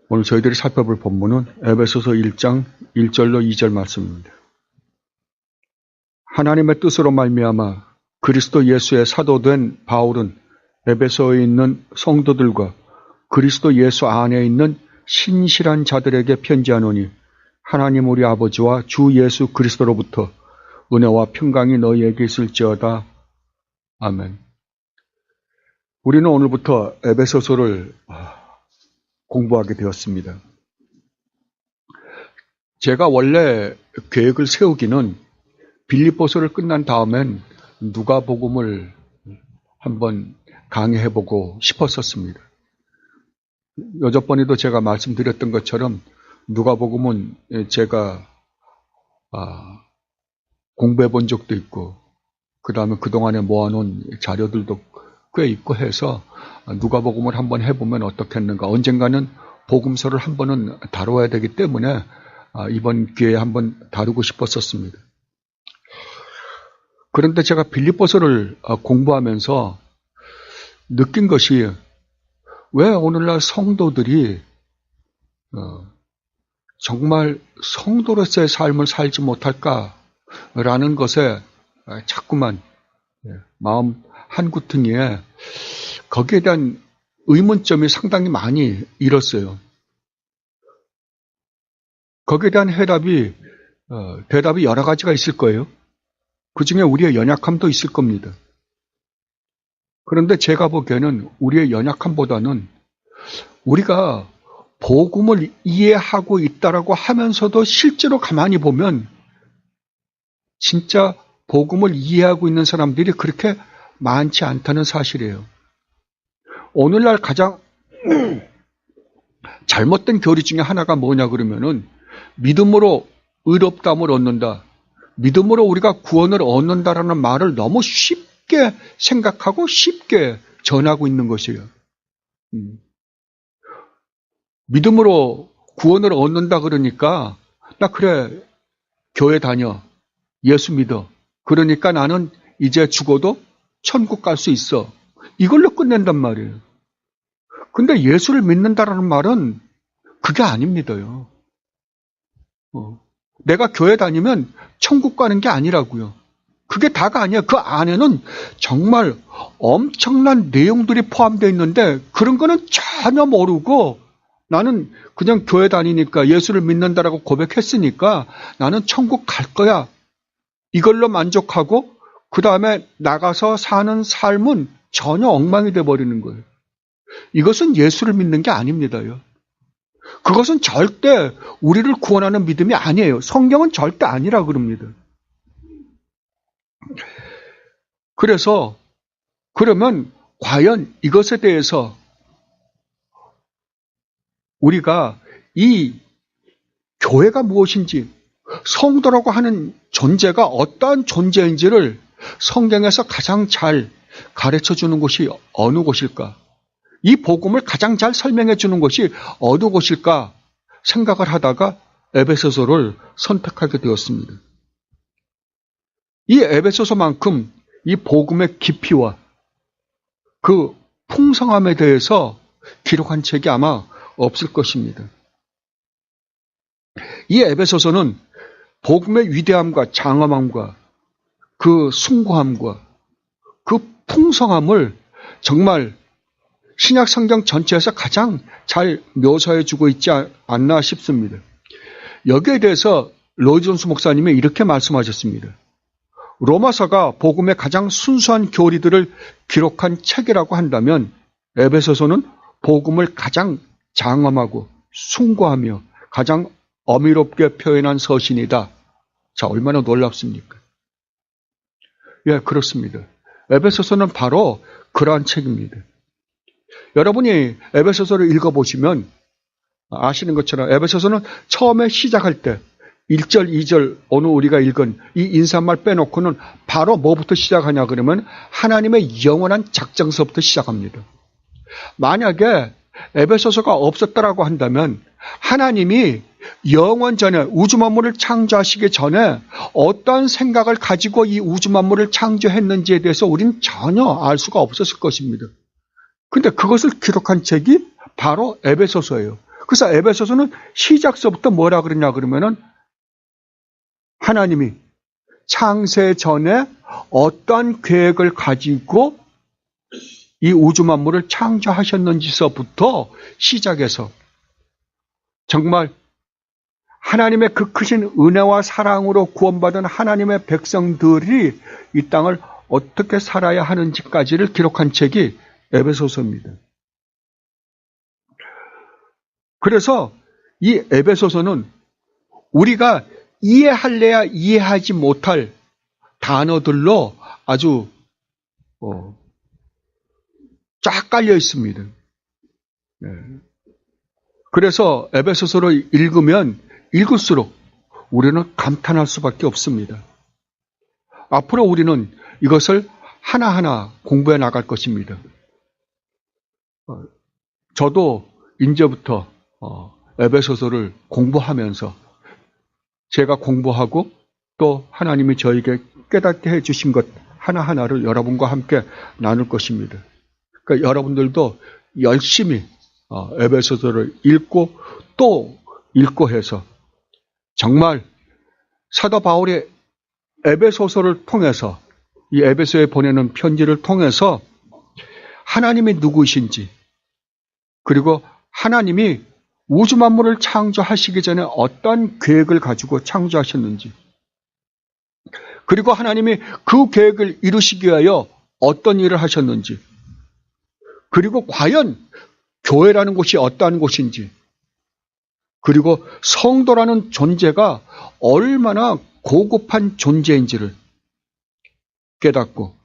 오늘 저희들이 살펴볼 본문은 에베소서 1장 1절로 2절 말씀입니다. 하나님의 뜻으로 말미암아 그리스도 예수의 사도된 바울은 에베소에 있는 성도들과 그리스도 예수 안에 있는 신실한 자들에게 편지하노니 하나님 우리 아버지와 주 예수 그리스도로부터 은혜와 평강이 너희에게 있을지어다. 아멘. 우리는 오늘부터 에베소서를 공부하게 되었습니다. 제가 원래 계획을 세우기는 빌립보서를 끝난 다음엔 누가복음을 한번 강의해보고 싶었었습니다. 여전번에도 제가 말씀드렸던 것처럼 누가복음은 제가 공부해본 적도 있고 그 다음에 그동안에 모아놓은 자료들도 꽤 있고 해서 누가복음을 한번 해보면 어떻겠는가. 언젠가는 복음서를 한 번은 다뤄야 되기 때문에 이번 기회에 한번 다루고 싶었었습니다. 그런데 제가 빌립보서를 공부하면서 느낀 것이 왜 오늘날 성도들이 정말 성도로서의 삶을 살지 못할까라는 것에 자꾸만 마음 한구퉁이에 거기에 대한 의문점이 상당히 많이 일었어요. 거기에 대한 대답이 여러 가지가 있을 거예요. 그 중에 우리의 연약함도 있을 겁니다. 그런데 제가 보기에는 우리의 연약함보다는 우리가 복음을 이해하고 있다라고 하면서도 실제로 가만히 보면 진짜 복음을 이해하고 있는 사람들이 그렇게 많지 않다는 사실이에요. 오늘날 가장 잘못된 교리 중에 하나가 뭐냐 그러면은 믿음으로 의롭다함을 얻는다. 믿음으로 우리가 구원을 얻는다라는 말을 너무 쉽게 생각하고 쉽게 전하고 있는 것이에요. 믿음으로 구원을 얻는다 그러니까 나 그래 교회 다녀. 예수 믿어. 그러니까 나는 이제 죽어도 천국 갈 수 있어. 이걸로 끝낸단 말이에요. 근데 예수를 믿는다라는 말은 그게 아닙니다요. 내가 교회 다니면 천국 가는 게 아니라고요. 그게 다가 아니야. 그 안에는 정말 엄청난 내용들이 포함되어 있는데 그런 거는 전혀 모르고 나는 그냥 교회 다니니까 예수를 믿는다라고 고백했으니까 나는 천국 갈 거야. 이걸로 만족하고 그 다음에 나가서 사는 삶은 전혀 엉망이 돼버리는 거예요. 이것은 예수를 믿는 게 아닙니다요. 그것은 절대 우리를 구원하는 믿음이 아니에요. 성경은 절대 아니라 그럽니다. 그래서 그러면 과연 이것에 대해서 우리가 이 교회가 무엇인지 성도라고 하는 존재가 어떠한 존재인지를 성경에서 가장 잘 가르쳐주는 곳이 어느 곳일까? 이 복음을 가장 잘 설명해 주는 것이 어느 곳일까 생각을 하다가 에베소서를 선택하게 되었습니다. 이 에베소서만큼 이 복음의 깊이와 그 풍성함에 대해서 기록한 책이 아마 없을 것입니다. 이 에베소서는 복음의 위대함과 장엄함과 그 숭고함과 그 풍성함을 정말 신약 성경 전체에서 가장 잘 묘사해 주고 있지 않나 싶습니다. 여기에 대해서 로이드 존스 목사님이 이렇게 말씀하셨습니다. 로마서가 복음의 가장 순수한 교리들을 기록한 책이라고 한다면 에베소서는 복음을 가장 장엄하고 숭고하며 가장 어미롭게 표현한 서신이다. 자, 얼마나 놀랍습니까? 예, 그렇습니다. 에베소서는 바로 그러한 책입니다. 여러분이 에베소서를 읽어보시면 아시는 것처럼 에베소서는 처음에 시작할 때 1절, 2절 오늘 우리가 읽은 이 인사말 빼놓고는 바로 뭐부터 시작하냐 그러면 하나님의 영원한 작정서부터 시작합니다. 만약에 에베소서가 없었다라고 한다면 하나님이 영원 전에 우주 만물을 창조하시기 전에 어떤 생각을 가지고 이 우주 만물을 창조했는지에 대해서 우리는 전혀 알 수가 없었을 것입니다. 근데 그것을 기록한 책이 바로 에베소서예요. 그래서 에베소서는 시작서부터 뭐라 그러냐 그러면은 하나님이 창세 전에 어떠한 계획을 가지고 이 우주 만물을 창조하셨는지서부터 시작해서 정말 하나님의 그 크신 은혜와 사랑으로 구원받은 하나님의 백성들이 이 땅을 어떻게 살아야 하는지까지를 기록한 책이 에베소서입니다. 그래서 이 에베소서는 우리가 이해할래야 이해하지 못할 단어들로 아주 쫙 깔려 있습니다. 네. 그래서 에베소서를 읽으면 읽을수록 우리는 감탄할 수밖에 없습니다. 앞으로 우리는 이것을 하나하나 공부해 나갈 것입니다. 저도 이제부터 에베소서를 공부하면서 제가 공부하고 또 하나님이 저에게 깨닫게 해주신 것 하나하나를 여러분과 함께 나눌 것입니다. 그러니까 여러분들도 열심히 에베소서를 읽고 또 읽고 해서 정말 사도 바울의 에베소서를 통해서 이 에베소에 보내는 편지를 통해서 하나님이 누구이신지 그리고 하나님이 우주 만물을 창조하시기 전에 어떤 계획을 가지고 창조하셨는지 그리고 하나님이 그 계획을 이루시기 위하여 어떤 일을 하셨는지 그리고 과연 교회라는 곳이 어떠한 곳인지 그리고 성도라는 존재가 얼마나 고급한 존재인지를 깨닫고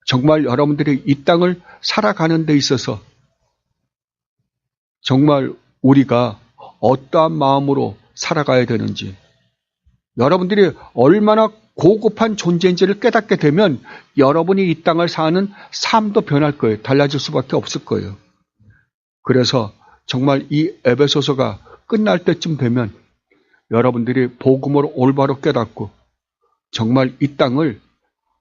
정말 여러분들이 이 땅을 살아가는 데 있어서 정말 우리가 어떠한 마음으로 살아가야 되는지 여러분들이 얼마나 고급한 존재인지를 깨닫게 되면 여러분이 이 땅을 사는 삶도 변할 거예요. 달라질 수밖에 없을 거예요. 그래서 정말 이 에베소서가 끝날 때쯤 되면 여러분들이 복음을 올바로 깨닫고 정말 이 땅을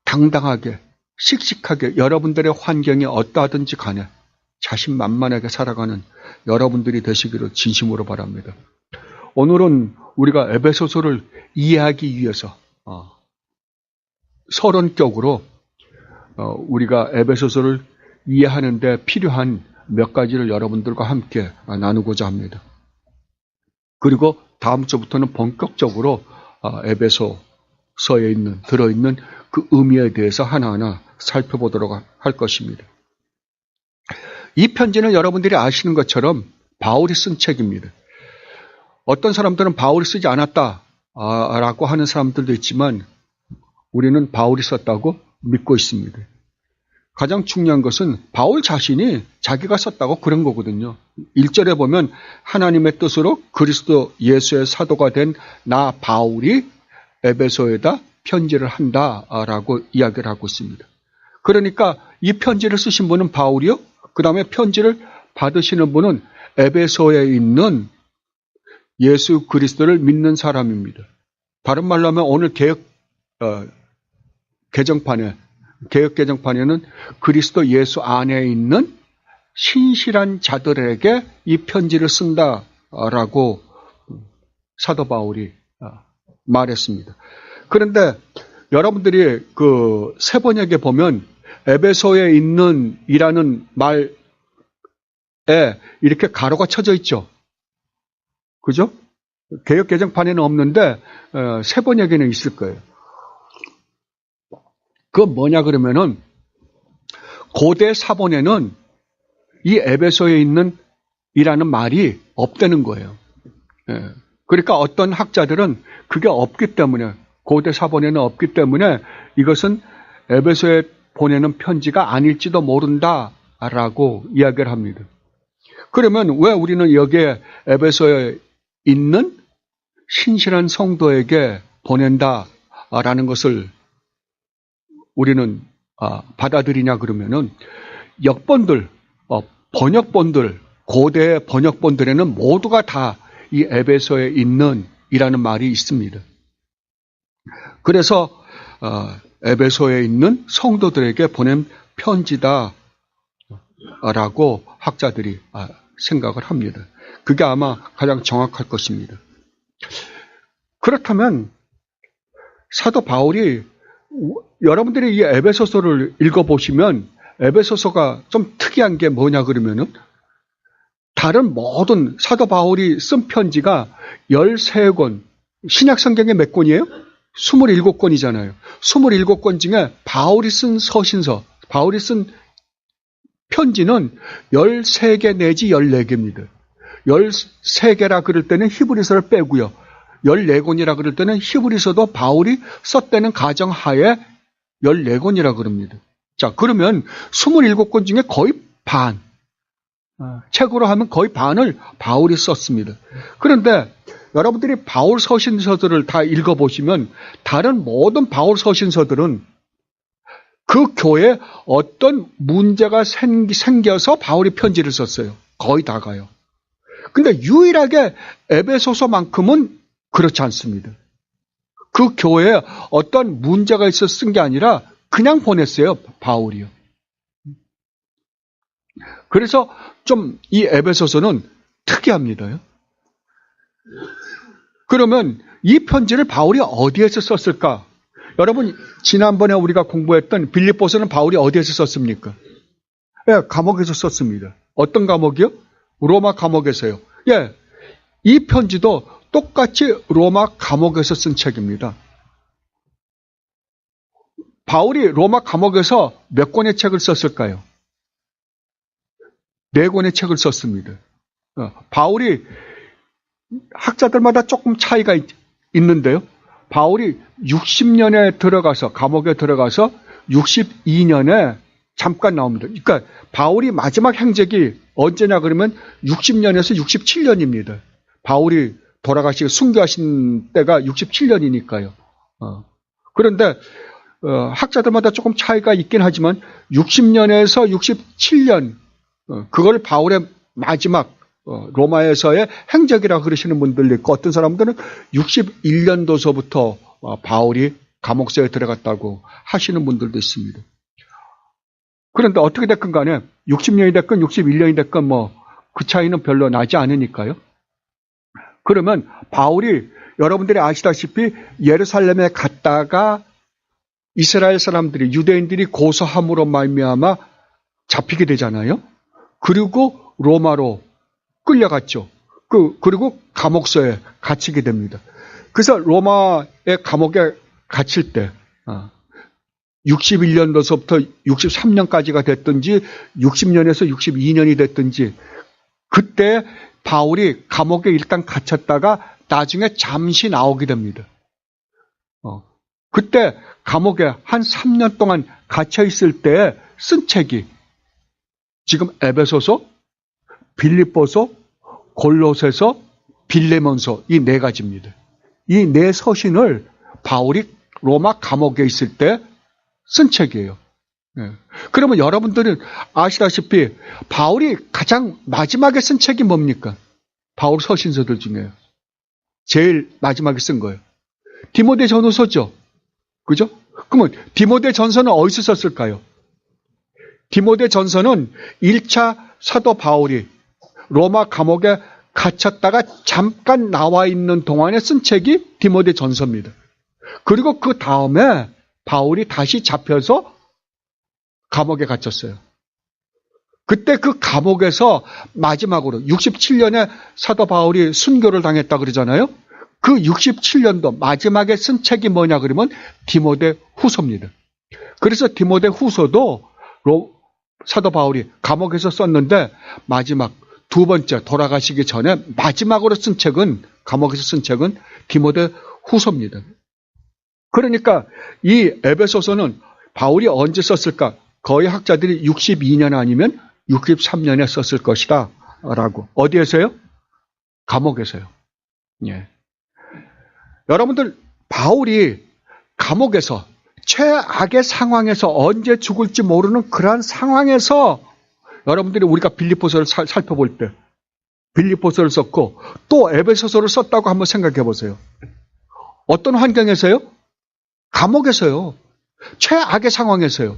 당당하게 씩씩하게 여러분들의 환경이 어떠하든지 간에 자신만만하게 살아가는 여러분들이 되시기를 진심으로 바랍니다. 오늘은 우리가 에베소서를 이해하기 위해서 서론격으로 우리가 에베소서를 이해하는 데 필요한 몇 가지를 여러분들과 함께 나누고자 합니다. 그리고 다음 주부터는 본격적으로 에베소서에 들어있는 그 의미에 대해서 하나하나 살펴보도록 할 것입니다. 이 편지는 여러분들이 아시는 것처럼 바울이 쓴 책입니다. 어떤 사람들은 바울이 쓰지 않았다라고 하는 사람들도 있지만 우리는 바울이 썼다고 믿고 있습니다. 가장 중요한 것은 바울 자신이 자기가 썼다고 그런 거거든요. 1절에 보면 하나님의 뜻으로 그리스도 예수의 사도가 된 나 바울이 에베소에다 편지를 한다라고 이야기를 하고 있습니다. 그러니까 이 편지를 쓰신 분은 바울이요. 그 다음에 편지를 받으시는 분은 에베소에 있는 예수 그리스도를 믿는 사람입니다. 다른 말로 하면 오늘 개혁 개정판에는 그리스도 예수 안에 있는 신실한 자들에게 이 편지를 쓴다라고 사도 바울이 말했습니다. 그런데 여러분들이 그 세번역에 보면 에베소에 있는 이라는 말에 이렇게 가로가 쳐져 있죠. 그죠? 개역 개정판에는 없는데 세번역에는 있을 거예요. 그건 뭐냐 그러면은 고대 사본에는 이 에베소에 있는 이라는 말이 없다는 거예요. 그러니까 어떤 학자들은 그게 없기 때문에 고대 사본에는 없기 때문에 이것은 에베소에 보내는 편지가 아닐지도 모른다라고 이야기를 합니다. 그러면 왜 우리는 여기에 에베소에 있는 신실한 성도에게 보낸다라는 것을 우리는 받아들이냐 그러면은 역본들, 번역본들, 고대 번역본들에는 모두가 다 이 에베소에 있는 이라는 말이 있습니다. 그래서 에베소에 있는 성도들에게 보낸 편지다라고 학자들이 생각을 합니다. 그게 아마 가장 정확할 것입니다. 그렇다면 사도 바울이 여러분들이 이 에베소서를 읽어보시면 에베소서가 좀 특이한 게 뭐냐 그러면은 다른 모든 사도 바울이 쓴 편지가 13권, 신약 성경에 몇 권이에요? 27권이잖아요. 27권 중에 바울이 쓴 서신서, 바울이 쓴 편지는 13개 내지 14개입니다. 13개라 그럴 때는 히브리서를 빼고요. 14권이라 그럴 때는 히브리서도 바울이 썼다는 가정하에 14권이라 그럽니다. 자, 그러면 27권 중에 거의 반, 책으로 하면 거의 반을 바울이 썼습니다. 그런데 여러분들이 바울 서신서들을 다 읽어보시면 다른 모든 바울 서신서들은 그 교회에 어떤 문제가 생겨서 바울이 편지를 썼어요. 거의 다가요. 근데 유일하게 에베소서만큼은 그렇지 않습니다. 그 교회에 어떤 문제가 있어서 쓴 게 아니라 그냥 보냈어요. 바울이요. 그래서 좀 이 에베소서는 특이합니다. 그러면 이 편지를 바울이 어디에서 썼을까? 여러분 지난번에 우리가 공부했던 빌립보서는 바울이 어디에서 썼습니까? 예, 감옥에서 썼습니다. 어떤 감옥이요? 로마 감옥에서요. 예, 이 편지도 똑같이 로마 감옥에서 쓴 책입니다. 바울이 로마 감옥에서 몇 권의 책을 썼을까요? 4권의 책을 썼습니다. 바울이 학자들마다 조금 차이가 있는데요. 바울이 60년에 들어가서 감옥에 들어가서 62년에 잠깐 나옵니다. 그러니까 바울이 마지막 행적이 언제냐 그러면 60년에서 67년입니다. 바울이 돌아가시고 순교하신 때가 67년이니까요. 그런데 학자들마다 조금 차이가 있긴 하지만 60년에서 67년 그걸 바울의 마지막 로마에서의 행적이라고 그러시는 분들도 있고 어떤 사람들은 61년도서부터 바울이 감옥서에 들어갔다고 하시는 분들도 있습니다. 그런데 어떻게 됐건 간에 60년이 됐건 61년이 됐건 그 차이는 별로 나지 않으니까요. 그러면 바울이 여러분들이 아시다시피 예루살렘에 갔다가 이스라엘 사람들이 유대인들이 고소함으로 말미암아 잡히게 되잖아요. 그리고 로마로 끌려갔죠. 그리고 감옥서에 갇히게 됩니다. 그래서 로마의 감옥에 갇힐 때 61년도서부터 63년까지가 됐든지 60년에서 62년이 됐든지 그때 바울이 감옥에 일단 갇혔다가 나중에 잠시 나오게 됩니다. 그때 감옥에 한 3년 동안 갇혀 있을 때 쓴 책이 지금 에베소서, 빌립보서, 골로새서, 빌레몬서 이 4가지입니다. 이 4서신을 바울이 로마 감옥에 있을 때 쓴 책이에요. 그러면 여러분들은 아시다시피 바울이 가장 마지막에 쓴 책이 뭡니까? 바울 서신서들 중에 제일 마지막에 쓴 거예요. 디모데전후서죠. 그죠? 그러면 디모데전서는 어디서 썼을까요? 디모데전서는 1차 사도 바울이 로마 감옥에 갇혔다가 잠깐 나와 있는 동안에 쓴 책이 디모데전서입니다. 그리고 그 다음에 바울이 다시 잡혀서 감옥에 갇혔어요. 그때 그 감옥에서 마지막으로 67년에 사도 바울이 순교를 당했다 그러잖아요. 그 67년도 마지막에 쓴 책이 뭐냐 그러면 디모데 후서입니다. 그래서 디모데 후서도 사도 바울이 감옥에서 썼는데 마지막 2번째 돌아가시기 전에 마지막으로 쓴 책은 감옥에서 쓴 책은 디모데 후서입니다. 그러니까 이 에베소서는 바울이 언제 썼을까? 거의 학자들이 62년 아니면 63년에 썼을 것이다 라고. 어디에서요? 감옥에서요. 예. 여러분들 바울이 감옥에서 최악의 상황에서 언제 죽을지 모르는 그러한 상황에서 여러분들이 우리가 빌립보서를 살펴볼 때 빌립보서를 썼고 또 에베소서를 썼다고 한번 생각해 보세요. 어떤 환경에서요? 감옥에서요. 최악의 상황에서요.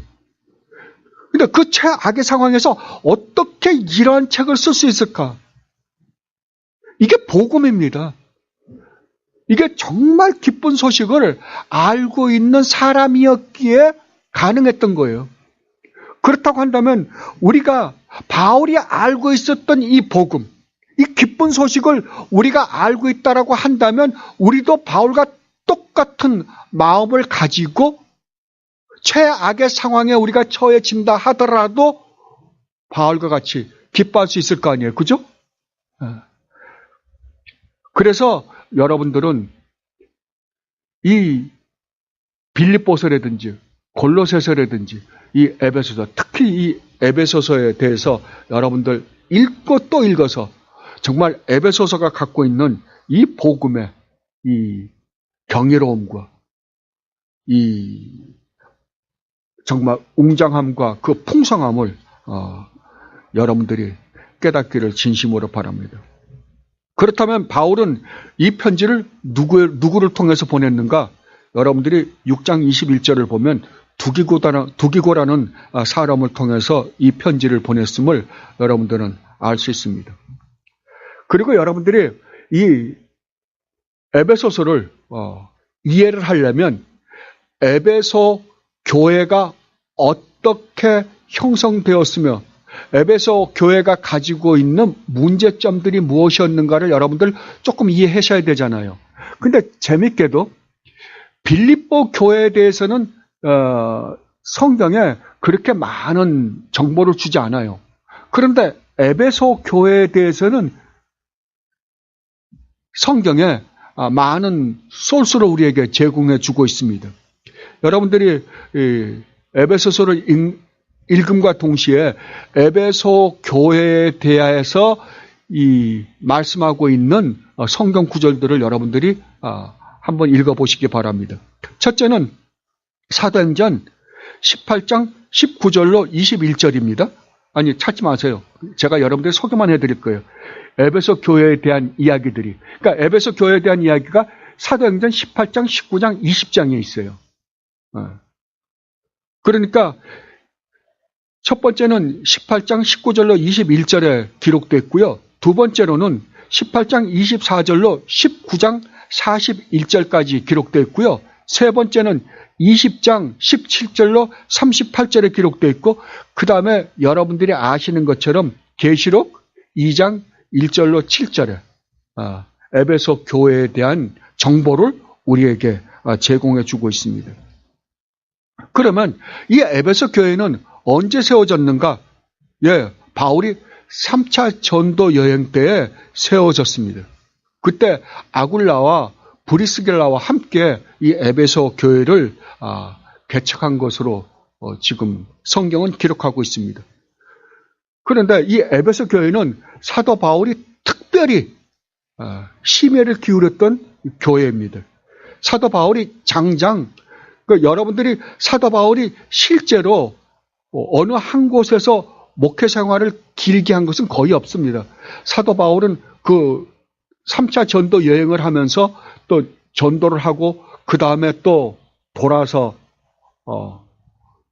근데 그 최악의 상황에서 어떻게 이러한 책을 쓸 수 있을까? 이게 복음입니다. 이게 정말 기쁜 소식을 알고 있는 사람이었기에 가능했던 거예요. 그렇다고 한다면 우리가 바울이 알고 있었던 이 복음, 이 기쁜 소식을 우리가 알고 있다라고 한다면 우리도 바울과 똑같은 마음을 가지고 최악의 상황에 우리가 처해진다 하더라도 바울과 같이 기뻐할 수 있을 거 아니에요. 그죠? 그래서 여러분들은 이 빌립보서라든지 골로새서라든지 이 에베소서, 특히 이 에베소서에 대해서 여러분들 읽고 또 읽어서 정말 에베소서가 갖고 있는 이 복음의 이 경이로움과 이 정말 웅장함과 그 풍성함을 여러분들이 깨닫기를 진심으로 바랍니다. 그렇다면 바울은 이 편지를 누구를 통해서 보냈는가? 여러분들이 6장 21절을 보면 두기고라는 사람을 통해서 이 편지를 보냈음을 여러분들은 알 수 있습니다. 그리고 여러분들이 이 에베소서를 이해를 하려면 에베소 교회가 어떻게 형성되었으며 에베소 교회가 가지고 있는 문제점들이 무엇이었는가를 여러분들 조금 이해하셔야 되잖아요. 근데 재밌게도 빌립보 교회에 대해서는 성경에 그렇게 많은 정보를 주지 않아요. 그런데 에베소 교회에 대해서는 성경에 많은 소스를 우리에게 제공해 주고 있습니다. 여러분들이 에베소서를 읽음과 동시에 에베소 교회에 대해서 이 말씀하고 있는 성경 구절들을 여러분들이 한번 읽어보시기 바랍니다. 첫째는 사도행전 18장 19절로 21절입니다. 아니, 찾지 마세요. 제가 여러분들 소개만 해드릴 거예요. 에베소 교회에 대한 이야기들이. 그러니까 에베소 교회에 대한 이야기가 사도행전 18장, 19장, 20장에 있어요. 그러니까 첫 번째는 18장 19절로 21절에 기록되어 있고요. 두 번째로는 18장 24절로 19장 41절까지 기록되어 있고요. 세 번째는 20장 17절로 38절에 기록되어 있고 그 다음에 여러분들이 아시는 것처럼 계시록 2장 1절로 7절에 에베소 교회에 대한 정보를 우리에게 제공해 주고 있습니다. 그러면 이 에베소 교회는 언제 세워졌는가? 예, 바울이 3차 전도 여행 때에 세워졌습니다. 그때 아굴라와 브리스길라와 함께 이 에베소 교회를 개척한 것으로 지금 성경은 기록하고 있습니다. 그런데 이 에베소 교회는 사도 바울이 특별히 심혈을 기울였던 교회입니다. 사도 바울이 여러분들이 사도 바울이 실제로 어느 한 곳에서 목회 생활을 길게 한 것은 거의 없습니다. 사도 바울은 그 3차 전도 여행을 하면서 또 전도를 하고 그 다음에 또 돌아서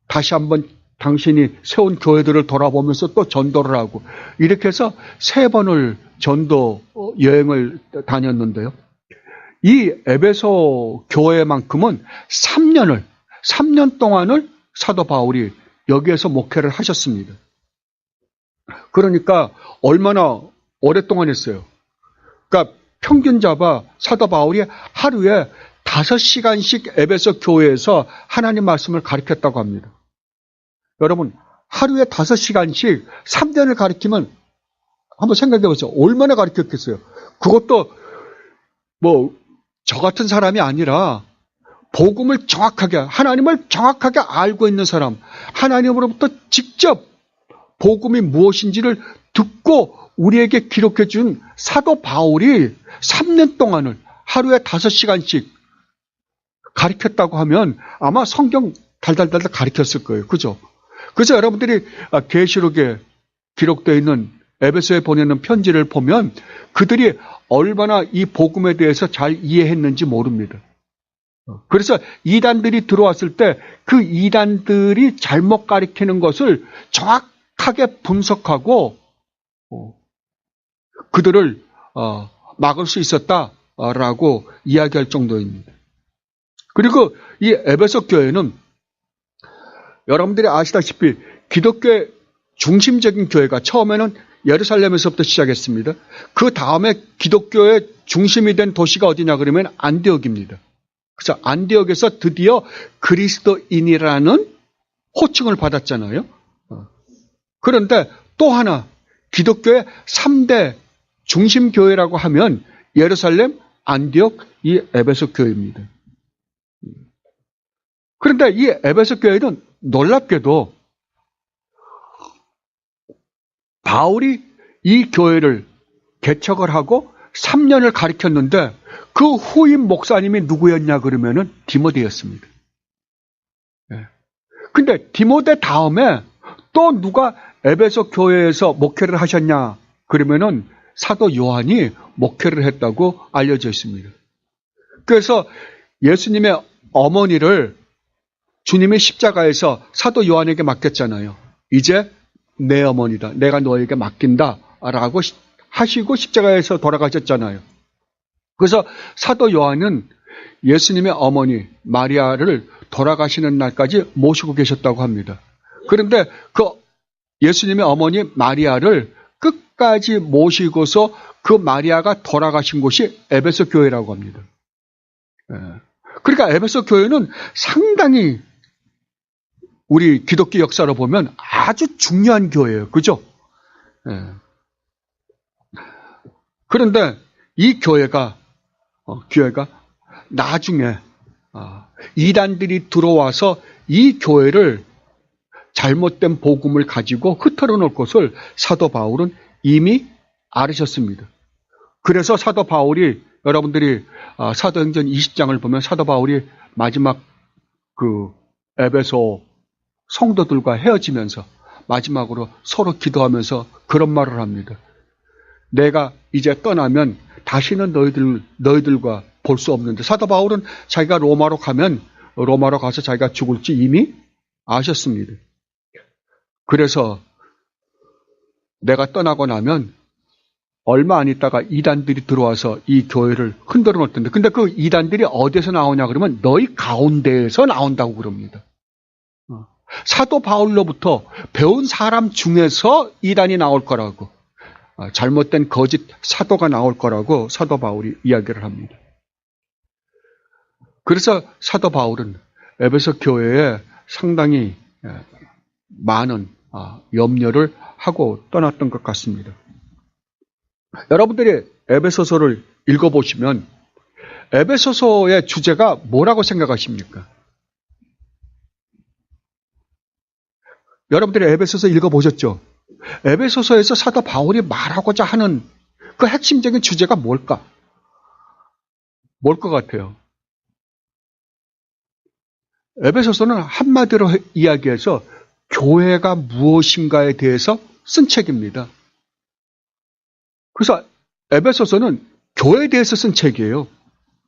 다시 한번 당신이 세운 교회들을 돌아보면서 또 전도를 하고 이렇게 해서 3번을 전도 여행을 다녔는데요. 이 에베소 교회만큼은 3년 동안을 사도 바울이 여기에서 목회를 하셨습니다. 그러니까 얼마나 오랫동안 했어요. 그러니까 평균 잡아 사도 바울이 하루에 5시간씩 에베소 교회에서 하나님 말씀을 가르쳤다고 합니다. 여러분, 하루에 5시간씩 3년을 가르치면 한번 생각해 보세요. 얼마나 가르쳤겠어요? 그것도 저 같은 사람이 아니라 복음을 정확하게, 하나님을 정확하게 알고 있는 사람, 하나님으로부터 직접 복음이 무엇인지를 듣고 우리에게 기록해 준 사도 바울이 3년 동안을 하루에 5시간씩 가르쳤다고 하면 아마 성경 달달달달 가르쳤을 거예요. 그죠? 그래서 여러분들이 계시록에 기록되어 있는 에베소에 보내는 편지를 보면 그들이 얼마나 이 복음에 대해서 잘 이해했는지 모릅니다. 그래서 이단들이 들어왔을 때 그 이단들이 잘못 가리키는 것을 정확하게 분석하고 그들을 막을 수 있었다라고 이야기할 정도입니다. 그리고 이 에베소 교회는 여러분들이 아시다시피 기독교의 중심적인 교회가 처음에는 예루살렘에서부터 시작했습니다. 그 다음에 기독교의 중심이 된 도시가 어디냐 그러면 안디옥입니다. 그래서 안디옥에서 드디어 그리스도인이라는 호칭을 받았잖아요. 그런데 또 하나 기독교의 3대 중심교회라고 하면 예루살렘, 안디옥, 이 에베소 교회입니다. 그런데 이 에베소 교회는 놀랍게도 바울이 이 교회를 개척을 하고 3년을 가르쳤는데 그 후임 목사님이 누구였냐 그러면은 디모데였습니다. 근데 디모데 다음에 또 누가 에베소 교회에서 목회를 하셨냐 그러면은 사도 요한이 목회를 했다고 알려져 있습니다. 그래서 예수님의 어머니를 주님의 십자가에서 사도 요한에게 맡겼잖아요. 이제 내 어머니다. 내가 너에게 맡긴다. 라고 하시고 십자가에서 돌아가셨잖아요. 그래서 사도 요한은 예수님의 어머니 마리아를 돌아가시는 날까지 모시고 계셨다고 합니다. 그런데 그 예수님의 어머니 마리아를 끝까지 모시고서 그 마리아가 돌아가신 곳이 에베소 교회라고 합니다. 그러니까 에베소 교회는 상당히 우리 기독교 역사로 보면 아주 중요한 교회예요. 그죠? 그런데 이 교회가 나중에 이단들이 들어와서 이 교회를 잘못된 복음을 가지고 흩어져 놓을 것을 사도 바울은 이미 알으셨습니다. 그래서 사도 바울이 여러분들이 사도행전 20장을 보면 사도 바울이 마지막 그 에베소 성도들과 헤어지면서 마지막으로 서로 기도하면서 그런 말을 합니다. 내가 이제 떠나면 다시는 너희들과 볼 수 없는데 사도 바울은 자기가 로마로 가서 자기가 죽을지 이미 아셨습니다. 그래서 내가 떠나고 나면 얼마 안 있다가 이단들이 들어와서 이 교회를 흔들어 놓을 텐데 근데 그 이단들이 어디서 나오냐 그러면 너희 가운데에서 나온다고 그럽니다. 사도 바울로부터 배운 사람 중에서 이단이 나올 거라고 잘못된 거짓 사도가 나올 거라고 사도 바울이 이야기를 합니다. 그래서 사도 바울은 에베소 교회에 상당히 많은 염려를 하고 떠났던 것 같습니다. 여러분들이 에베소서를 읽어보시면 에베소서의 주제가 뭐라고 생각하십니까? 여러분들이 에베소서 읽어보셨죠? 에베소서에서 사도 바울이 말하고자 하는 그 핵심적인 주제가 뭘까? 뭘 것 같아요? 에베소서는 한마디로 이야기해서 교회가 무엇인가에 대해서 쓴 책입니다. 그래서 에베소서는 교회에 대해서 쓴 책이에요.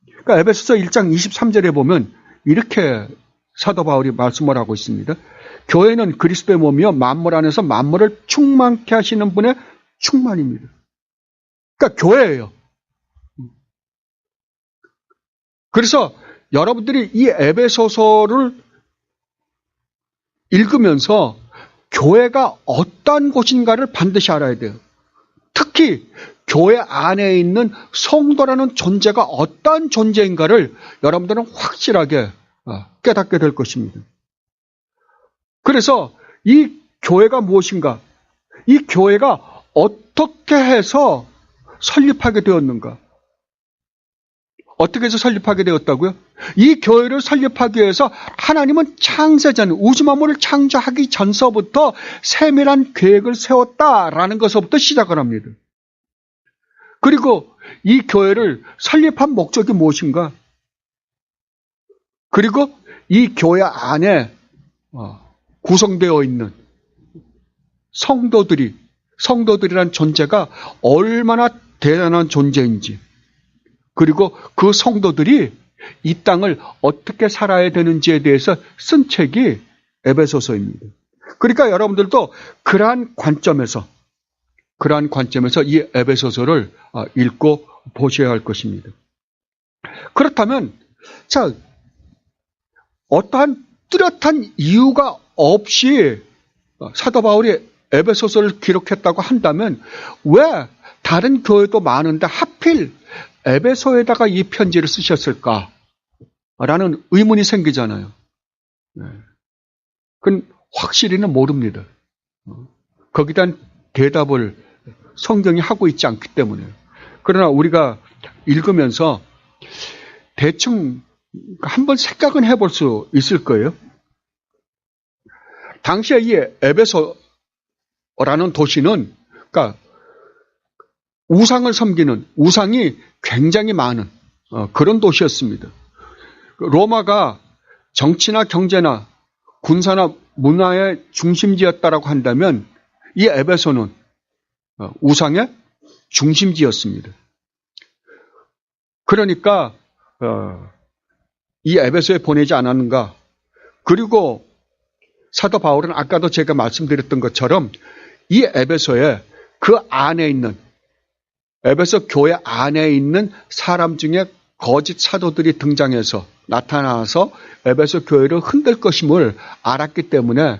그러니까 에베소서 1장 23절에 보면 이렇게 사도 바울이 말씀을 하고 있습니다. 교회는 그리스도의 몸이요 만물 안에서 만물을 충만케 하시는 분의 충만입니다. 그러니까 교회예요. 그래서 여러분들이 이 에베소서를 읽으면서 교회가 어떤 곳인가를 반드시 알아야 돼요. 특히 교회 안에 있는 성도라는 존재가 어떤 존재인가를 여러분들은 확실하게 깨닫게 될 것입니다. 그래서 이 교회가 무엇인가, 이 교회가 어떻게 해서 설립하게 되었는가, 어떻게 해서 설립하게 되었다고요? 이 교회를 설립하기 위해서 하나님은 창세전, 우주 만물을 창조하기 전서부터 세밀한 계획을 세웠다라는 것부터 시작을 합니다. 그리고 이 교회를 설립한 목적이 무엇인가? 그리고 이 교회 안에 구성되어 있는 성도들이란 존재가 얼마나 대단한 존재인지, 그리고 그 성도들이 이 땅을 어떻게 살아야 되는지에 대해서 쓴 책이 에베소서입니다. 그러니까 여러분들도 그러한 관점에서 이 에베소서를 읽고 보셔야 할 것입니다. 그렇다면 자, 어떠한 뚜렷한 이유가 없이 사도 바울이 에베소서를 기록했다고 한다면 왜 다른 교회도 많은데 하필 에베소에다가 이 편지를 쓰셨을까? 라는 의문이 생기잖아요. 그건 확실히는 모릅니다. 거기에 대한 대답을 성경이 하고 있지 않기 때문에. 그러나 우리가 읽으면서 대충 한번 생각은 해볼 수 있을 거예요. 당시에 이 에베소라는 도시는, 그러니까 우상이 굉장히 많은 그런 도시였습니다. 로마가 정치나 경제나 군사나 문화의 중심지였다라고 한다면 이 에베소는 우상의 중심지였습니다. 그러니까 이 에베소에 보내지 않았는가. 그리고 사도 바울은 아까도 제가 말씀드렸던 것처럼 이 에베소에 그 안에 있는 에베소 교회 안에 있는 사람 중에 거짓 사도들이 등장해서 나타나서 에베소 교회를 흔들 것임을 알았기 때문에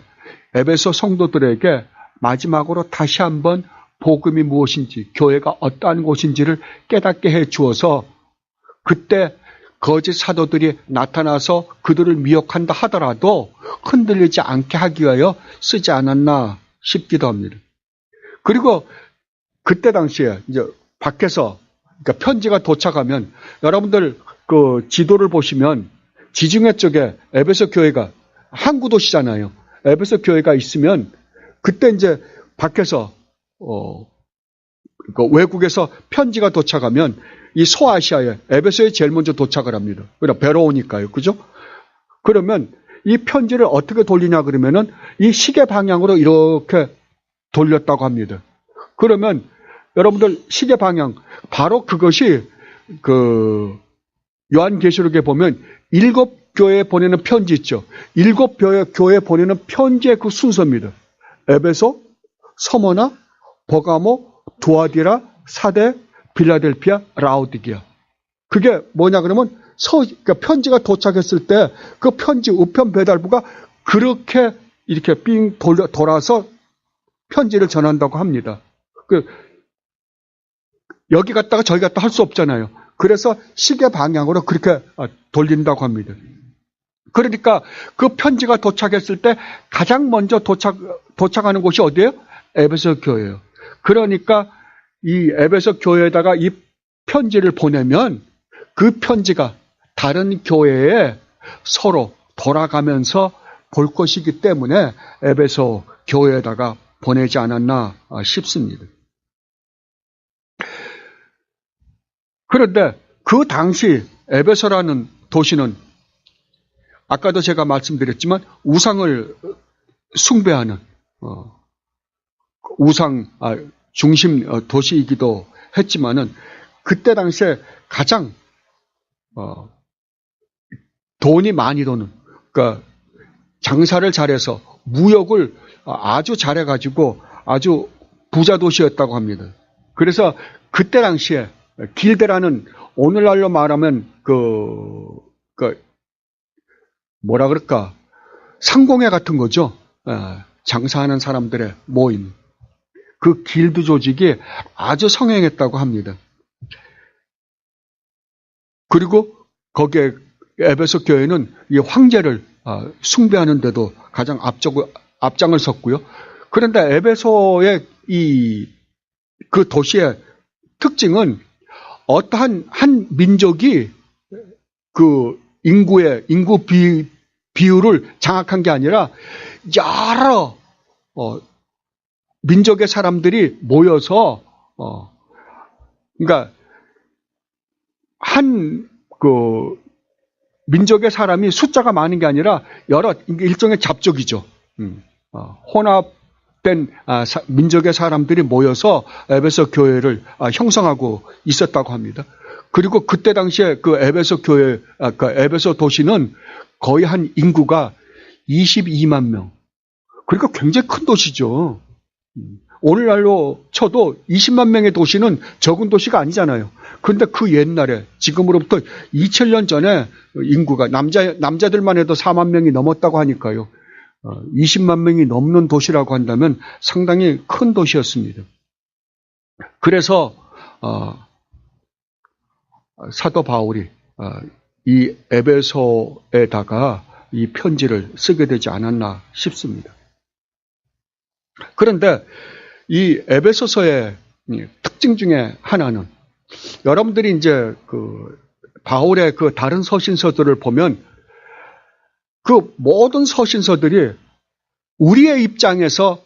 에베소 성도들에게 마지막으로 다시 한번 복음이 무엇인지, 교회가 어떠한 곳인지를 깨닫게 해 주어서 그때 거짓 사도들이 나타나서 그들을 미혹한다 하더라도 흔들리지 않게 하기 위하여 쓰지 않았나 싶기도 합니다. 그리고 그때 당시에 이제 밖에서 그러니까 편지가 도착하면 여러분들 그 지도를 보시면 지중해 쪽에 에베소 교회가 항구 도시잖아요. 에베소 교회가 있으면 그때 이제 밖에서 그 외국에서 편지가 도착하면 이 소아시아에 에베소에 제일 먼저 도착을 합니다. 그러나 배로 오니까요. 그죠? 그러면 이 편지를 어떻게 돌리냐 그러면은 이 시계 방향으로 이렇게 돌렸다고 합니다. 그러면 여러분들 시계 방향 바로 그것이 그 요한계시록에 보면 7교회에 보내는 편지 있죠. 7교회에 보내는 편지의 그 순서입니다. 에베소, 서머나, 버가모, 두아디라, 사데, 빌라델피아, 라오디게아. 그게 뭐냐 그러면 그러니까 편지가 도착했을 때 그 편지 우편 배달부가 그렇게 이렇게 삥 돌아서 편지를 전한다고 합니다. 여기 갔다가 저기 갔다 할 수 없잖아요. 그래서 시계 방향으로 그렇게 돌린다고 합니다. 그러니까 그 편지가 도착했을 때 가장 먼저 도착하는 곳이 어디예요? 에베소 교회예요. 그러니까 이 에베소 교회에다가 이 편지를 보내면 그 편지가 다른 교회에 서로 돌아가면서 볼 것이기 때문에 에베소 교회에다가 보내지 않았나 싶습니다. 그런데 그 당시 에베소라는 도시는 아까도 제가 말씀드렸지만 우상을 숭배하는 우상 중심 도시이기도 했지만은 그때 당시에 가장 돈이 많이 도는, 그러니까 장사를 잘해서 무역을 아주 잘해가지고 아주 부자 도시였다고 합니다. 그래서 그때 당시에 길드라는 오늘날로 말하면 뭐라 그럴까 상공회 같은 거죠. 장사하는 사람들의 모임. 그 길드 조직이 아주 성행했다고 합니다. 그리고 거기에 에베소 교회는 이 황제를 숭배하는 데도 가장 앞장을 섰고요. 그런데 에베소의 그 도시의 특징은 어떠한 한 민족이 그 인구 비율을 장악한 게 아니라 여러 민족의 사람들이 모여서 그러니까 한 그 민족의 사람이 숫자가 많은 게 아니라 여러 일종의 잡족이죠. 혼합된 민족의 사람들이 모여서 에베소 교회를 형성하고 있었다고 합니다. 그리고 그때 당시에 그 에베소 교회, 그 에베소 도시는 거의 한 인구가 22만 명. 그러니까 굉장히 큰 도시죠. 오늘날로 쳐도 20만 명의 도시는 적은 도시가 아니잖아요. 그런데 그 옛날에 지금으로부터 2000년 전에 인구가 남자들만 해도 4만 명이 넘었다고 하니까요. 20만 명이 넘는 도시라고 한다면 상당히 큰 도시였습니다. 그래서 사도 바울이 이 에베소에다가 이 편지를 쓰게 되지 않았나 싶습니다. 그런데 이 에베소서의 특징 중에 하나는 여러분들이 이제 그 바울의 그 다른 서신서들을 보면 그 모든 서신서들이 우리의 입장에서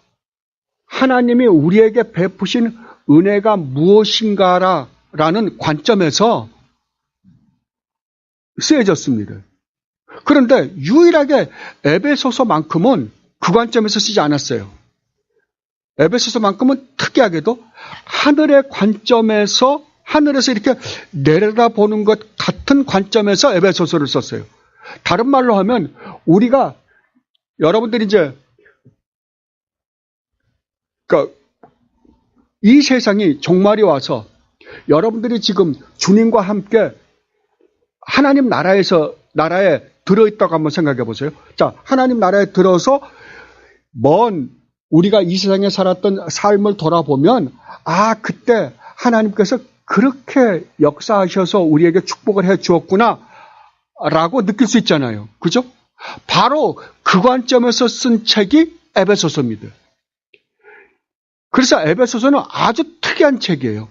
하나님이 우리에게 베푸신 은혜가 무엇인가라는 관점에서 쓰여졌습니다. 그런데 유일하게 에베소서만큼은 그 관점에서 쓰지 않았어요. 에베소서만큼은 특이하게도 하늘의 관점에서 하늘에서 이렇게 내려다보는 것 같은 관점에서 에베소서를 썼어요. 다른 말로 하면 우리가 여러분들이 이제 그러니까 이 세상이 종말이 와서 여러분들이 지금 주님과 함께 하나님 나라에 들어있다고 한번 생각해 보세요. 자, 하나님 나라에 들어서 우리가 이 세상에 살았던 삶을 돌아보면 그때 하나님께서 그렇게 역사하셔서 우리에게 축복을 해 주었구나 라고 느낄 수 있잖아요. 그죠? 바로 그 관점에서 쓴 책이 에베소서입니다. 그래서 에베소서는 아주 특이한 책이에요.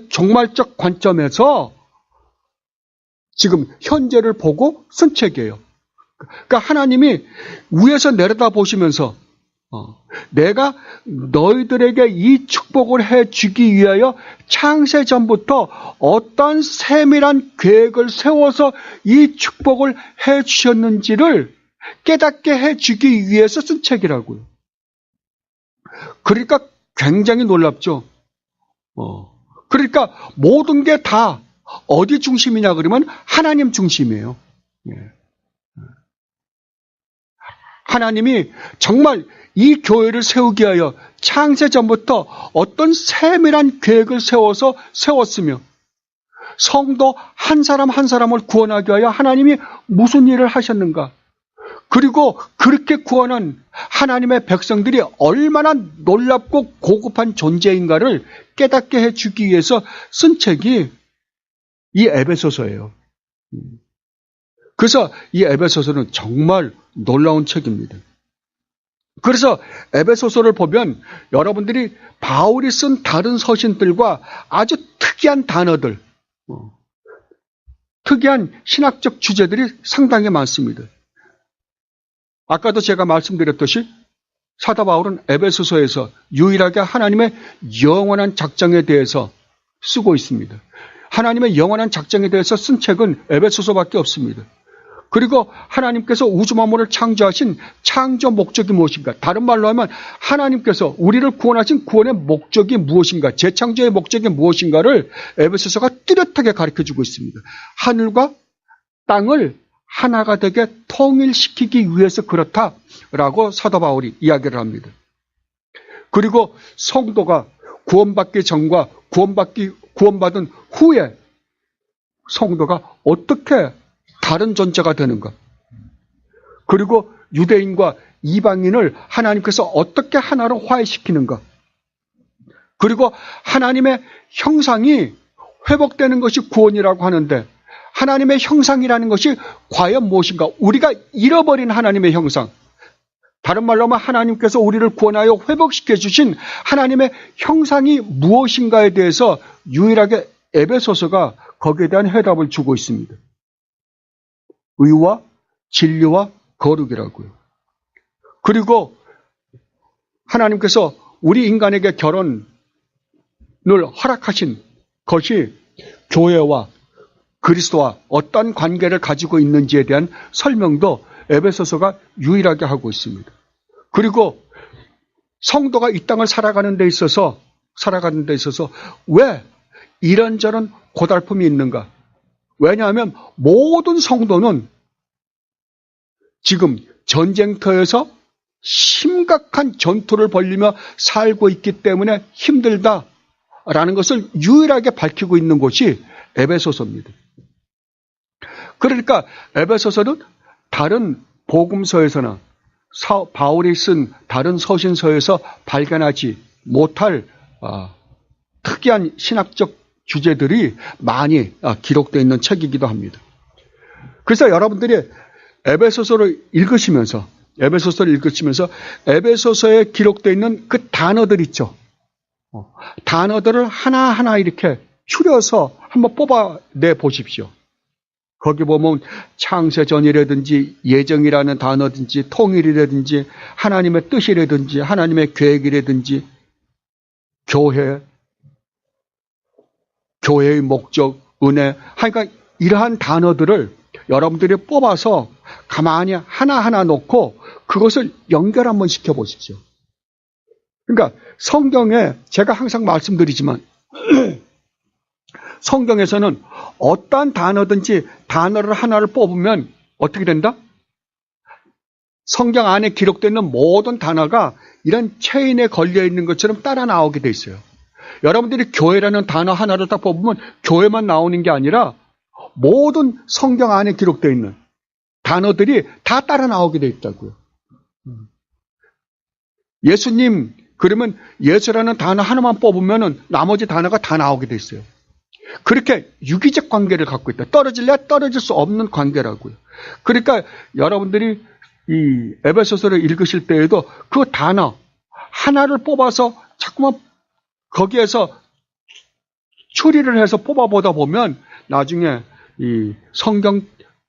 종말적 관점에서 지금 현재를 보고 쓴 책이에요. 그러니까 하나님이 위에서 내려다 보시면서 내가 너희들에게 이 축복을 해주기 위하여 창세 전부터 어떤 세밀한 계획을 세워서 이 축복을 해주셨는지를 깨닫게 해주기 위해서 쓴 책이라고요. 그러니까 굉장히 놀랍죠. 그러니까 모든 게 다 어디 중심이냐 그러면 하나님 중심이에요. 하나님이 정말 이 교회를 세우기 위하여 창세 전부터 어떤 세밀한 계획을 세웠으며 성도 한 사람 한 사람을 구원하기 위하여 하나님이 무슨 일을 하셨는가? 그리고 그렇게 구원한 하나님의 백성들이 얼마나 놀랍고 고급한 존재인가를 깨닫게 해주기 위해서 쓴 책이 이 에베소서예요. 그래서 이 에베소서는 정말 놀라운 책입니다. 그래서 에베소서를 보면 여러분들이 바울이 쓴 다른 서신들과 아주 특이한 단어들, 특이한 신학적 주제들이 상당히 많습니다. 아까도 제가 말씀드렸듯이 사도 바울은 에베소서에서 유일하게 하나님의 영원한 작정에 대해서 쓰고 있습니다. 하나님의 영원한 작정에 대해서 쓴 책은 에베소서밖에 없습니다. 그리고 하나님께서 우주 만물을 창조하신 창조 목적이 무엇인가? 다른 말로 하면 하나님께서 우리를 구원하신 구원의 목적이 무엇인가? 재창조의 목적이 무엇인가를 에베소서가 뚜렷하게 가르쳐주고 있습니다. 하늘과 땅을 하나가 되게 통일시키기 위해서 그렇다라고 사도 바울이 이야기를 합니다. 그리고 성도가 구원받기 전과 구원받은 후에 성도가 어떻게 다른 존재가 되는가? 그리고 유대인과 이방인을 하나님께서 어떻게 하나로 화해시키는가? 그리고 하나님의 형상이 회복되는 것이 구원이라고 하는데 하나님의 형상이라는 것이 과연 무엇인가? 우리가 잃어버린 하나님의 형상. 다른 말로 하면 하나님께서 우리를 구원하여 회복시켜 주신 하나님의 형상이 무엇인가에 대해서 유일하게 에베소서가 거기에 대한 해답을 주고 있습니다. 의와 진리와 거룩이라고요. 그리고 하나님께서 우리 인간에게 결혼을 허락하신 것이 교회와 그리스도와 어떤 관계를 가지고 있는지에 대한 설명도 에베소서가 유일하게 하고 있습니다. 그리고 성도가 이 땅을 살아가는 데 있어서 왜 이런저런 고달픔이 있는가? 왜냐하면 모든 성도는 지금 전쟁터에서 심각한 전투를 벌이며 살고 있기 때문에 힘들다라는 것을 유일하게 밝히고 있는 곳이 에베소서입니다. 그러니까 에베소서는 다른 복음서에서나 바울이 쓴 다른 서신서에서 발견하지 못할 특이한 신학적 주제들이 많이 기록되어 있는 책이기도 합니다. 그래서 여러분들이 에베소서를 읽으시면서 에베소서에 기록되어 있는 그 단어들 있죠. 단어들을 하나하나 이렇게 추려서 한번 뽑아내 보십시오. 거기 보면 창세전이라든지 예정이라는 단어든지 통일이라든지 하나님의 뜻이라든지 하나님의 계획이라든지 교회의 목적, 은혜, 그러니까 이러한 단어들을 여러분들이 뽑아서 가만히 하나하나 놓고 그것을 연결 한번 시켜보십시오. 그러니까 성경에 제가 항상 말씀드리지만 성경에서는 어떠한 단어든지 단어를 하나를 뽑으면 어떻게 된다? 성경 안에 기록되어 있는 모든 단어가 이런 체인에 걸려 있는 것처럼 따라 나오게 돼 있어요. 여러분들이 교회라는 단어 하나를 딱 뽑으면 교회만 나오는 게 아니라 모든 성경 안에 기록되어 있는 단어들이 다 따라 나오게 돼 있다고요. 예수님, 그러면 예수라는 단어 하나만 뽑으면 나머지 단어가 다 나오게 돼 있어요. 그렇게 유기적 관계를 갖고 있다. 떨어질래 떨어질 수 없는 관계라고요. 그러니까 여러분들이 이 에베소서를 읽으실 때에도 그 단어 하나를 뽑아서 자꾸만 거기에서 추리를 해서 뽑아보다 보면 나중에 이 성경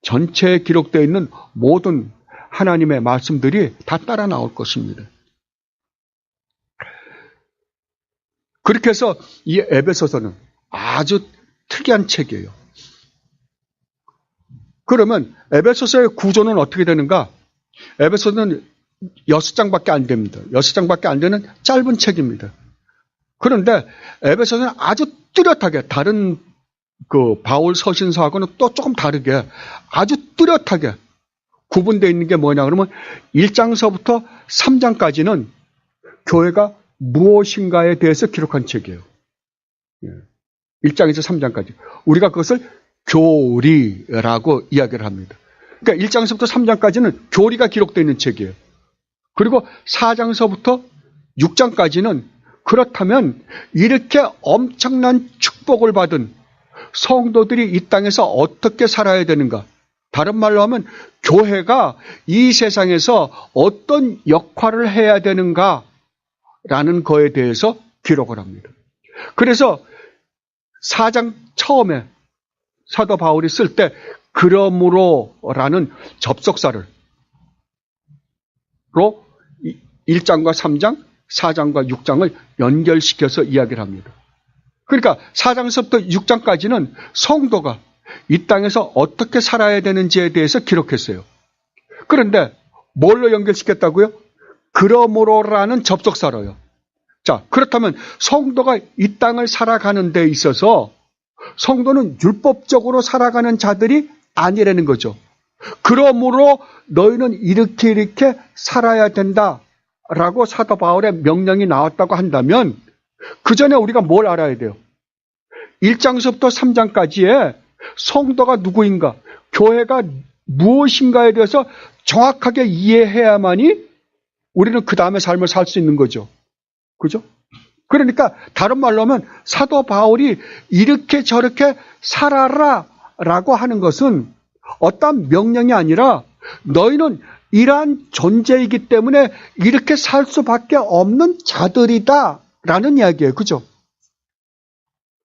전체에 기록되어 있는 모든 하나님의 말씀들이 다 따라 나올 것입니다. 그렇게 해서 이 에베소서는 아주 특이한 책이에요. 그러면 에베소서의 구조는 어떻게 되는가? 에베소서는 6장밖에 안 됩니다. 6장밖에 안 되는 짧은 책입니다. 그런데 에베소서는 아주 뚜렷하게 다른 그 바울 서신서하고는 또 조금 다르게 아주 뚜렷하게 구분되어 있는 게 뭐냐 그러면 1장서부터 3장까지는 교회가 무엇인가에 대해서 기록한 책이에요. 1장에서 3장까지. 우리가 그것을 교리라고 이야기를 합니다. 그러니까 1장서부터 3장까지는 교리가 기록되어 있는 책이에요. 그리고 4장서부터 6장까지는 그렇다면 이렇게 엄청난 축복을 받은 성도들이 이 땅에서 어떻게 살아야 되는가? 다른 말로 하면 교회가 이 세상에서 어떤 역할을 해야 되는가라는 거에 대해서 기록을 합니다. 그래서 4장 처음에 사도 바울이 쓸 때 그러므로라는 접속사를 1장과 3장, 4장과 6장을 연결시켜서 이야기를 합니다. 그러니까 4장서부터 6장까지는 성도가 이 땅에서 어떻게 살아야 되는지에 대해서 기록했어요. 그런데 뭘로 연결시켰다고요? 그러므로라는 접속사로요. 자, 그렇다면 성도가 이 땅을 살아가는 데 있어서 성도는 율법적으로 살아가는 자들이 아니라는 거죠. 그러므로 너희는 이렇게 살아야 된다라고 사도 바울의 명령이 나왔다고 한다면 그 전에 우리가 뭘 알아야 돼요? 1장서부터 3장까지의 성도가 누구인가, 교회가 무엇인가에 대해서 정확하게 이해해야만이 우리는 그 다음에 삶을 살 수 있는 거죠. 그죠? 그러니까 다른 말로 하면 사도 바울이 이렇게 저렇게 살아라 라고 하는 것은 어떤 명령이 아니라 너희는 이러한 존재이기 때문에 이렇게 살 수밖에 없는 자들이다 라는 이야기예요. 그죠?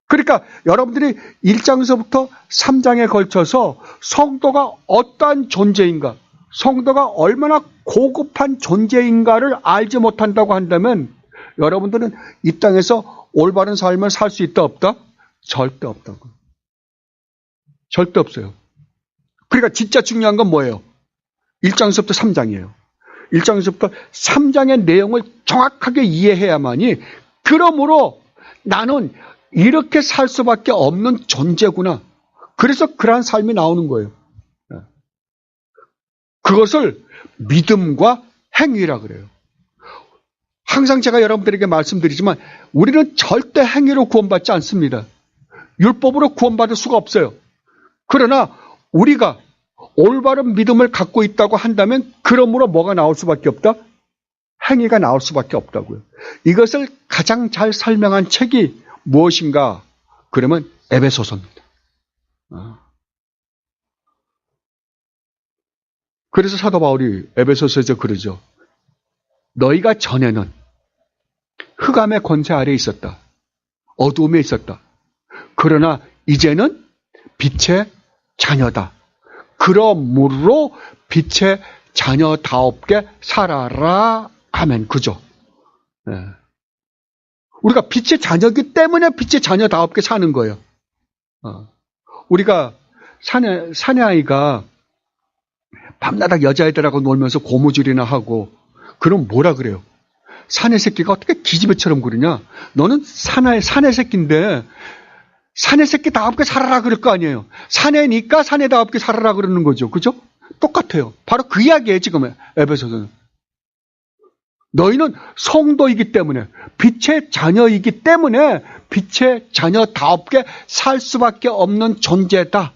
그러니까 여러분들이 1장서부터 3장에 걸쳐서 성도가 어떠한 존재인가, 성도가 얼마나 고급한 존재인가를 알지 못한다고 한다면 여러분들은 이 땅에서 올바른 삶을 살 수 있다 없다? 절대 없다고. 절대 없어요. 그러니까 진짜 중요한 건 뭐예요? 1장서부터 3장이에요. 1장서부터 3장의 내용을 정확하게 이해해야만이 그러므로 나는 이렇게 살 수밖에 없는 존재구나. 그래서 그러한 삶이 나오는 거예요. 그것을 믿음과 행위라 그래요. 항상 제가 여러분들에게 말씀드리지만 우리는 절대 행위로 구원받지 않습니다. 율법으로 구원받을 수가 없어요. 그러나 우리가 올바른 믿음을 갖고 있다고 한다면 그러므로 뭐가 나올 수밖에 없다? 행위가 나올 수밖에 없다고요. 이것을 가장 잘 설명한 책이 무엇인가? 그러면 에베소서입니다. 그래서 사도 바울이 에베소서에서 그러죠. 너희가 전에는 흑암의 권세 아래에 있었다. 어두움에 있었다. 그러나 이제는 빛의 자녀다. 그러므로 빛의 자녀다옵게 살아라. 아멘. 그죠? 네. 우리가 빛의 자녀이기 때문에 빛의 자녀다옵게 사는 거예요. 우리가 사내 아이가 밤마다 여자애들하고 놀면서 고무줄이나 하고 그럼 뭐라 그래요? 사내 새끼가 어떻게 기집애처럼 그러냐? 너는 사내 새끼인데 사내 새끼다옵게 살아라 그럴 거 아니에요. 사내니까 사내다옵게 살아라 그러는 거죠. 그죠? 똑같아요. 바로 그 이야기예요. 지금 에베소서는. 너희는 성도이기 때문에 빛의 자녀이기 때문에 빛의 자녀다옵게 살 수밖에 없는 존재다.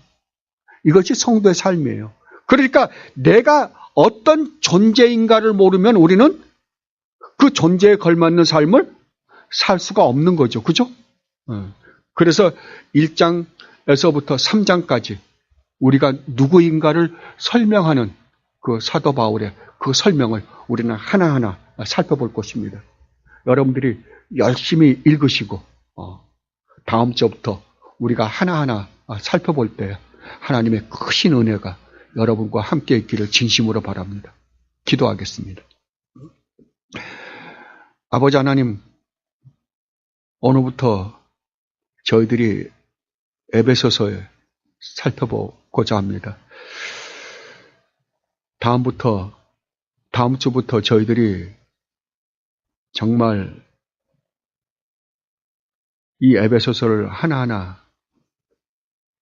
이것이 성도의 삶이에요. 그러니까 내가 어떤 존재인가를 모르면 우리는 그 존재에 걸맞는 삶을 살 수가 없는 거죠. 그죠? 그래서 1장에서부터 3장까지 우리가 누구인가를 설명하는 그 사도 바울의 그 설명을 우리는 하나하나 살펴볼 것입니다. 여러분들이 열심히 읽으시고 다음 주부터 우리가 하나하나 살펴볼 때 하나님의 크신 은혜가 여러분과 함께 있기를 진심으로 바랍니다. 기도하겠습니다. 아버지 하나님, 오늘부터 저희들이 에베소서에 살펴보고자 합니다. 다음 주부터 저희들이 정말 이 에베소서를 하나하나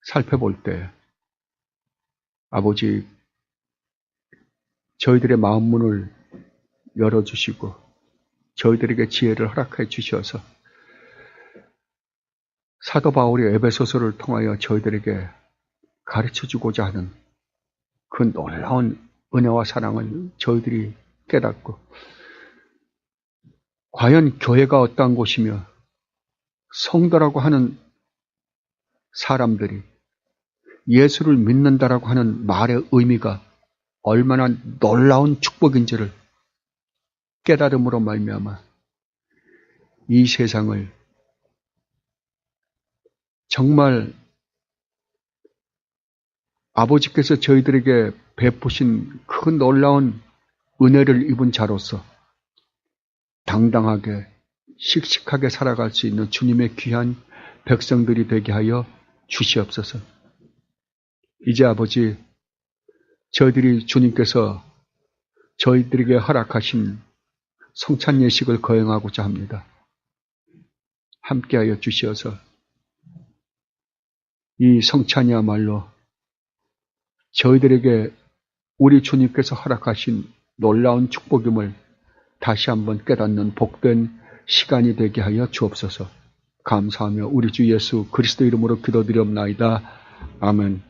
살펴볼 때 아버지 저희들의 마음 문을 열어주시고 저희들에게 지혜를 허락해 주셔서 사도 바울이 에베소서를 통하여 저희들에게 가르쳐주고자 하는 그 놀라운 은혜와 사랑을 저희들이 깨닫고 과연 교회가 어떠한 곳이며 성도라고 하는 사람들이 예수를 믿는다라고 하는 말의 의미가 얼마나 놀라운 축복인지를 깨달음으로 말미암아 이 세상을 정말 아버지께서 저희들에게 베푸신 그 놀라운 은혜를 입은 자로서 당당하게 씩씩하게 살아갈 수 있는 주님의 귀한 백성들이 되게 하여 주시옵소서. 이제 아버지, 저희들이 주님께서 저희들에게 허락하신 성찬 예식을 거행하고자 합니다. 함께하여 주시어서 이 성찬이야말로 저희들에게 우리 주님께서 허락하신 놀라운 축복임을 다시 한번 깨닫는 복된 시간이 되게 하여 주옵소서. 감사하며 우리 주 예수 그리스도 이름으로 기도드리옵나이다. 아멘.